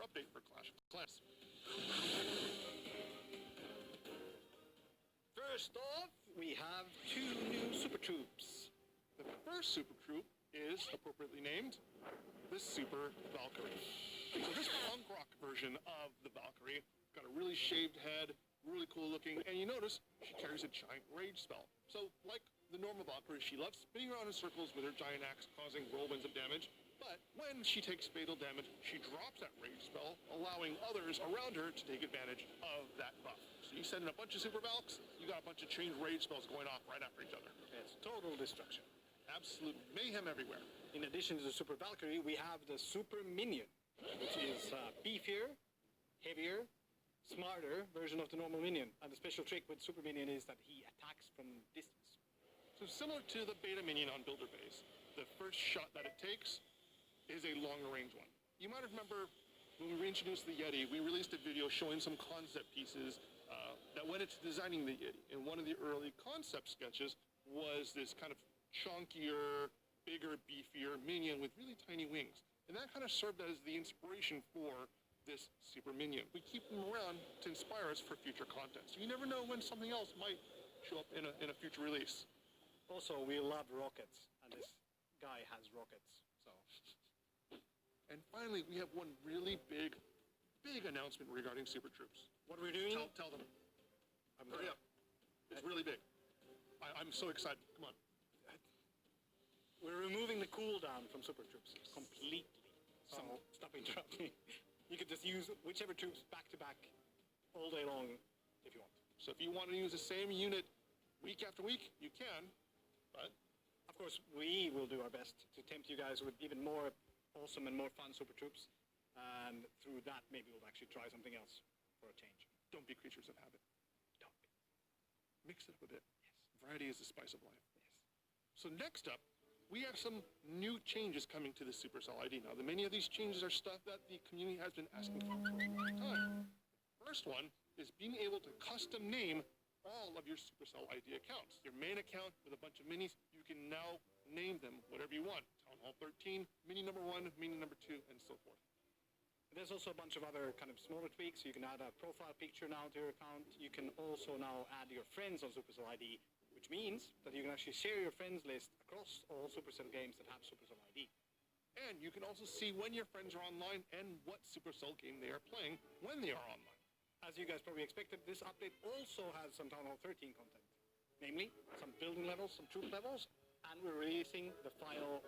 update for Clash of Clans. First off, we have 2 new Super Troops. The first Super Troop is appropriately named the Super Valkyrie. So this punk rock version of the Valkyrie got a really shaved head, really cool looking, and you notice she carries a giant rage spell. So like the normal Valkyrie, she loves spinning around in circles with her giant axe, causing whirlwinds of damage. But when she takes fatal damage, she drops that rage spell, allowing others around her to take advantage of that buff. So you send in a bunch of Super Valks, you got a bunch of chained rage spells going off right after each other. It's total destruction. Absolute mayhem everywhere. In addition to the Super Valkyrie, we have the Super Minion, which is beefier, heavier, smarter version of the normal minion. And the special trick with Super Minion is that he attacks from distance. So similar to the beta minion on Builder Base, the first shot that it takes is a longer range one. You might remember when we reintroduced the Yeti, we released a video showing some concept pieces that went into designing the Yeti. And one of the early concept sketches was this kind of chunkier, bigger, beefier minion with really tiny wings. And that kind of served as the inspiration for this Super Minion. We keep them around to inspire us for future content. So you never know when something else might show up in a future release. Also, we love rockets, and this guy has rockets, so. And finally, we have one really big announcement regarding Super Troops. What are we doing? Tell them. Hurry up. It's really big. I'm so excited. Come on. We're removing the cooldown from Super Troops completely. So, stop interrupting. You could just use whichever troops back to back all day long if you want. So if you want to use the same unit week after week, you can, but... Of course, we will do our best to tempt you guys with even more awesome and more fun Super Troops. And through that, maybe we'll actually try something else for a change. Don't be creatures of habit. Don't be. Mix it up a bit. Yes. Variety is the spice of life. Yes. So next up, we have some new changes coming to the Supercell ID. Now, many of these changes are stuff that the community has been asking for a long time. First one is being able to custom name all of your Supercell ID accounts. Your main account with a bunch of minis, you can now name them whatever you want. Town Hall 13, Mini number 1, Mini number 2, and so forth. There's also a bunch of other kind of smaller tweaks. You can add a profile picture now to your account. You can also now add your friends on Supercell ID, which means that you can actually share your friends list across all Supercell games that have Supercell ID. And you can also see when your friends are online and what Supercell game they are playing when they are online. As you guys probably expected, this update also has some Town Hall 13 content. Namely, some building levels, some troop levels, and we're releasing the final